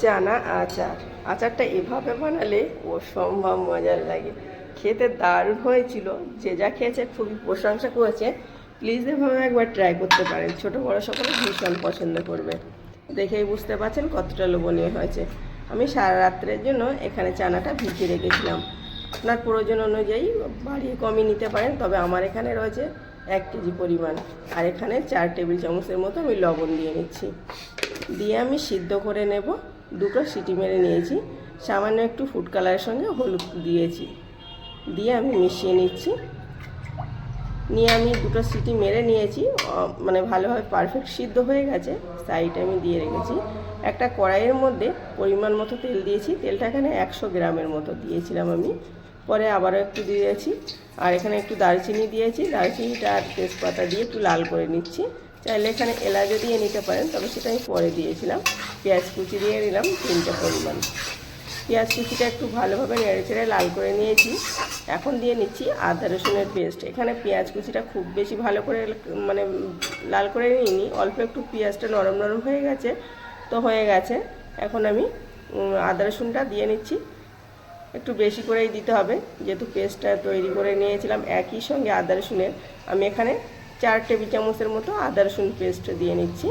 চানা আচার। আচারটা এভাবে বানালে অসম্ভব মজার লাগে, খেতে দারুণ হয়েছিল। যে যা খেয়েছে খুবই প্রশংসা করেছে। প্লিজ এভাবে একবার ট্রাই করতে পারেন, ছোট বড় সকলে ভীষণ পছন্দ করবে। দেখেই বুঝতে পারছেন কতটা লোভনীয় হয়েছে। আমি সারা রাত্রের জন্য এখানে চানাটা ভিজিয়ে রেখেছিলাম। আপনার প্রয়োজন অনুযায়ী বাড়িয়ে কমিয়ে নিতে পারেন, তবে আমার এখানে রয়েছে 1 কেজি পরিমাণ। আর এখানে 4 টেবিল চামচের মতো আমি লবণ দিয়ে নিচ্ছি। দিয়ে আমি সিদ্ধ করে নেব। 2টো সিটি মেরে নিয়েছি। সামান্য একটু ফুড কালারের সঙ্গে হলুদ দিয়েছি, দিয়ে আমি মিশিয়ে নিচ্ছি। নিয়ে আমি 2টো সিটি মেরে নিয়েছি, মানে ভালোভাবে পারফেক্ট সিদ্ধ হয়ে গেছে। সাইডে আমি দিয়ে রেখেছি। একটা কড়াইয়ের মধ্যে পরিমাণ মতো তেল দিয়েছি। তেলটা এখানে 100 গ্রামের মতো দিয়েছিলাম আমি, পরে আবারও একটু দিয়েছি। আর এখানে একটু দারচিনি দিয়েছি, দারচিনিটা আর তেজপাতা দিয়ে একটু লাল করে নিচ্ছি। চাইলে এখানে এলাচও দিয়ে নিতে পারেন, তবে সেটা আমি পরে দিয়েছিলাম। পেঁয়াজ কুচি দিয়ে নিলাম 3টে পরিমাণ। পেঁয়াজ কুচিটা একটু ভালোভাবে নেড়েচেড়ে লাল করে নিয়েছি। এখন দিয়ে নিচ্ছি আদা রসুনের পেস্ট। এখানে পেঁয়াজ কুচিটা খুব বেশি ভালো করে মানে লাল করে নিইনি, অল্প একটু পেঁয়াজটা নরম নরম হয়ে গেছে তো হয়ে গেছে। এখন আমি আদা রসুনটা দিয়ে নিচ্ছি। একটু বেশি করেই দিতে হবে, যেহেতু পেস্টটা তৈরি করে নিয়েছিলাম একই সঙ্গে আদা রসুনের। আমি এখানে 4 টেবিল চামচের মতো আদা রসুন পেস্ট দিয়ে নিচ্ছি।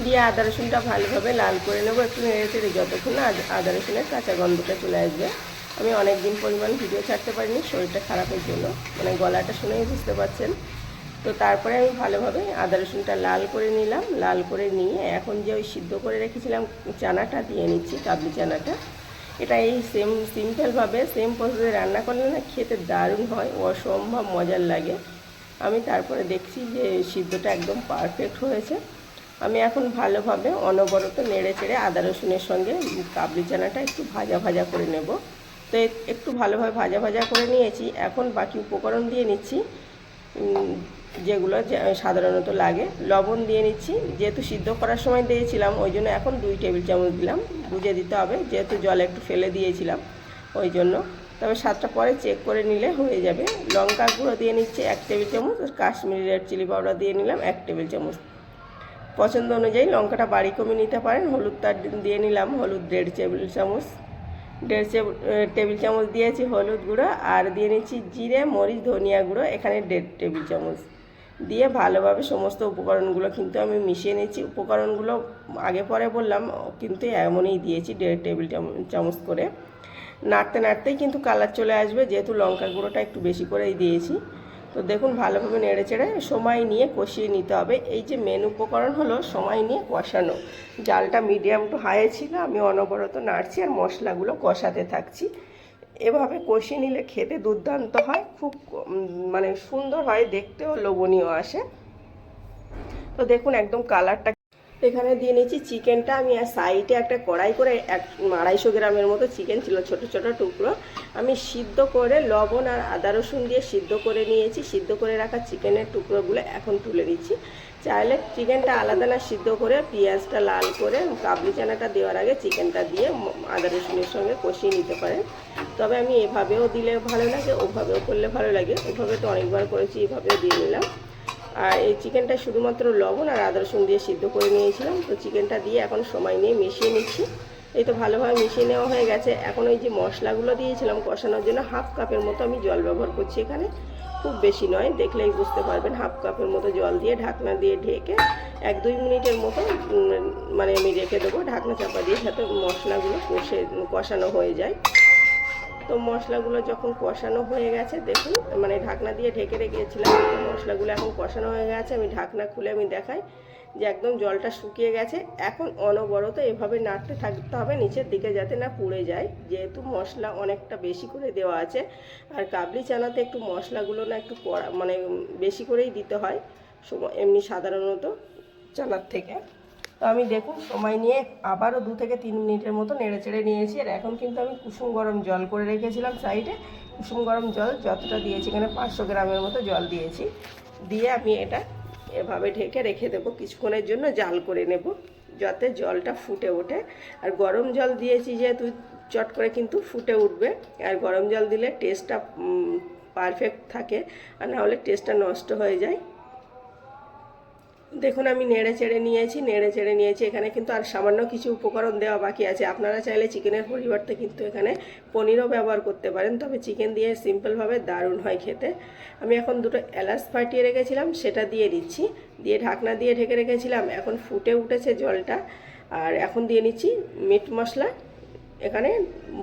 দিয়ে আদা রসুনটা ভালোভাবে লাল করে নেবো, একটু নেড়ে চেড়ে, যতক্ষণ না আদা রসুনের কাঁচা গন্ধটা চলে আসবে। আমি অনেক দিন পরিমাণ ভিডিও ছাড়তে পারিনি, শরীরটা খারাপের জন্য, মানে গলাটা শুনেই বুঝতে পারছেন। তো তারপরে আমি ভালোভাবে আদা রসুনটা লাল করে নিলাম। লাল করে নিয়ে এখন যে ওই সিদ্ধ করে রেখেছিলাম চানাটা দিয়ে নিচ্ছি, কাবলি চানাটা। এটা এই সিম্পলভাবে সেম প্রসেসে রান্না করলে না খেতে দারুণ হয়, অসম্ভব মজার লাগে। আমি তারপরে দেখছি যে সিদ্ধটা একদম পারফেক্ট হয়েছে। আমি এখন ভালোভাবে অনবরত নেড়ে চেড়ে আদা রসুনের সঙ্গে কাবলি চানাটা একটু ভাজা ভাজা করে নেব। তো একটু ভালোভাবে ভাজা ভাজা করে নিয়েছি। এখন বাকি উপকরণ দিয়ে নিচ্ছি, যেগুলো সাধারণত লাগে। লবণ দিয়ে নিচ্ছি, যেহেতু সিদ্ধ করার সময় দিয়েছিলাম ওই জন্য এখন 2 টেবিল চামচ দিলাম। বুঝে দিতে হবে, যেহেতু জল একটু ফেলে দিয়েছিলাম ওই জন্য। তবে স্বাদটা পরে চেক করে নিলে হয়ে যাবে। লঙ্কা গুঁড়ো দিয়ে নিচ্ছে 1 টেবিল চামচ, আর কাশ্মীরি রেড চিলি পাউডার দিয়ে নিলাম 1 টেবিল চামচ। পছন্দ অনুযায়ী লঙ্কাটা বাড়ি কমিয়ে নিতে পারেন। হলুদটা দিয়ে নিলাম, হলুদ 1.5 টেবিল চামচ, 1.5 টেবিল চামচ দিয়েছি হলুদ গুঁড়ো। আর দিয়ে নিচ্ছি জিরে, মরিচ, ধনিয়া গুঁড়ো, এখানে 1.5 টেবিল চামচ। দিয়ে ভালোভাবে সমস্ত উপকরণগুলো কিন্তু আমি মিশিয়ে নিচ্ছি। উপকরণগুলো আগে পরে বললাম, কিন্তু এমনই দিয়েছি 1.5 টেবিল চামচ করে। নাড়তে নাড়তেই কিন্তু কালার চলে আসবে, যেহেতু লঙ্কা গুঁড়োটা একটু বেশি করেই দিয়েছি। তো দেখুন ভালোভাবে নেড়ে চেড়ে সময় নিয়ে কষিয়ে নিতে হবে। এই যে মেন উপকরণ হলো সময় নিয়ে কষানো। জালটা মিডিয়াম টু হাই ছিল, আমি অনবরত নাড়ছি আর মশলাগুলো কষাতে থাকছি। এভাবে কষিয়ে নিলে খেতে দুর্দান্ত হয়, খুব মানে সুন্দর হয়, দেখতেও লোভনীয় আসে। তো দেখুন একদম কালারটা। এখানে দিয়ে নিচ্ছি চিকেনটা। আমি আর সাইডে একটা কড়াই করে 250 গ্রামের মতো চিকেন ছিল, ছোট ছোট টুকরো। আমি সিদ্ধ করে লবণ আর আদা রসুন দিয়ে সিদ্ধ করে নিয়েছি। সিদ্ধ করে রাখা চিকেনের টুকরোগুলো এখন তুলে দিচ্ছি। চাইলে চিকেনটা আলাদা না সিদ্ধ করে পেঁয়াজটা লাল করে কাবলি চানাটা দেওয়ার আগে চিকেনটা দিয়ে আদা রসুনের সঙ্গে কষিয়ে নিতে পারেন। তবে আমি এভাবেও দিলে ভালো লাগে, ওভাবেও করলে ভালো লাগে। ওভাবে তো অনেকবার করেছি, এভাবেও দিয়ে নিলাম। আর এই চিকেনটা শুধুমাত্র লবণ আর আদা রসুন দিয়ে সিদ্ধ করে নিয়েছিলাম। তো চিকেনটা দিয়ে এখন সময় নিয়ে মিশিয়ে নিচ্ছি। এই তো ভালোভাবে মিশিয়ে নেওয়া হয়ে গেছে। এখন ওই যে মশলাগুলো দিয়েছিলাম কষানোর জন্য 1/2 কাপের মতো আমি জল ব্যবহার করছি এখানে, খুব বেশি নয়, দেখলেই বুঝতে পারবেন। 1/2 কাপের মতো জল দিয়ে ঢাকনা দিয়ে ঢেকে 1-2 মিনিটের মতো মানে আমি রেখে দেবো ঢাকনা চাপা দিয়ে, যাতে মশলাগুলো কষানো হয়ে যায়। তো মশলাগুলো যখন কষানো হয়ে গেছে দেখুন, মানে ঢাকনা দিয়ে ঢেকে রেখেছিলাম, মশলাগুলো এখন কষানো হয়ে গেছে। আমি ঢাকনা খুলে আমি দেখাই যে একদম জলটা শুকিয়ে গেছে। এখন অনবরত এভাবে নাড়তে থাকতে হবে নিচের দিকে, যাতে না পুড়ে যায়, যেহেতু মশলা অনেকটা বেশি করে দেওয়া আছে। আর কাবলি চানাতে একটু মশলাগুলো না একটু মানে বেশি করেই দিতে হয় এমনি সাধারণত চানার থেকে। তো আমি দেখুন সময় নিয়ে আবারও 2 থেকে 3 মিনিটের মতো নেড়ে চেড়ে নিয়েছি। আর এখন কিন্তু আমি কুসুম গরম জল করে রেখেছিলাম সাইডে। কুসুম গরম জল যতটা দিয়েছি, এখানে 500 গ্রামের মতো জল দিয়েছি। দিয়ে আমি এটা এভাবে ঢেকে রেখে দেবো, কিছুক্ষণের জন্য জাল করে নেব, যাতে জলটা ফুটে ওঠে। আর গরম জল দিয়েছি যেহেতু চট করে কিন্তু ফুটে উঠবে। আর গরম জল দিলে টেস্টটা পারফেক্ট থাকে, আর না হলে টেস্টটা নষ্ট হয়ে যায়। দেখুন আমি নেড়ে চেড়ে নিয়েছি। এখানে কিন্তু আর সামান্য কিছু উপকরণ দেওয়া বাকি আছে। আপনারা চাইলে চিকেনের পরিবর্তে কিন্তু এখানে পনিরও ব্যবহার করতে পারেন, তবে চিকেন দিয়ে সিম্পলভাবে দারুণ হয় খেতে। আমি এখন দুটো এলাচ ফাটিয়ে রেখেছিলাম, সেটা দিয়ে দিচ্ছি, দিয়ে ঢাকনা দিয়ে ঢেকে রেখেছিলাম। এখন ফুটে উঠেছে জলটা, আর এখন দিয়ে নিচ্ছি মিট মশলা। এখানে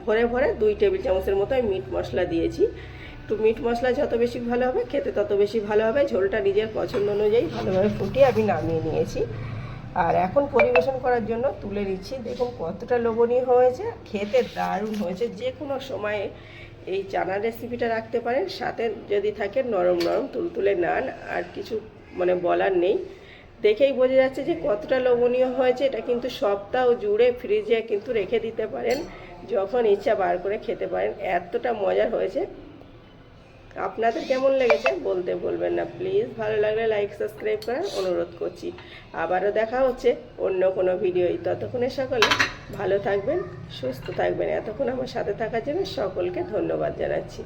ভরে ভরে 2 টেবিল চামচের মতো আমি মিট মশলা দিয়েছি। একটু মিট মশলা যত বেশি ভালো হবে খেতে তত বেশি ভালো হবে। ঝোলটা নিজের পছন্দ অনুযায়ী ভালোভাবে ফুটিয়ে আমি নামিয়ে নিয়েছি, আর এখন পরিবেশন করার জন্য তুলে নিচ্ছি। দেখুন কতটা লোভনীয় হয়েছে, খেতে দারুণ হয়েছে। যে কোনো সময়ে এই চানার রেসিপিটা রাখতে পারেন, সাথে যদি থাকে নরম নরম তুলতুলে নান, আর কিছু মানে বলার নেই। দেখেই বোঝা যাচ্ছে যে কতটা লোভনীয় হয়েছে। এটা কিন্তু সপ্তাহ জুড়ে ফ্রিজে কিন্তু রেখে দিতে পারেন, যখন ইচ্ছা বার করে খেতে পারেন। এতটা মজার হয়েছে। আপনাদের কেমন লেগেছে বলতে বলবেন না প্লিজ। ভালো লাগলে লাইক সাবস্ক্রাইব করার অনুরোধ করছি। আবারও দেখা হচ্ছে অন্য কোনো ভিডিওই। ততক্ষণে সকলে ভালো থাকবেন, সুস্থ থাকবেন। এতক্ষণ আমার সাথে থাকার জন্য সকলকে ধন্যবাদ জানাচ্ছি।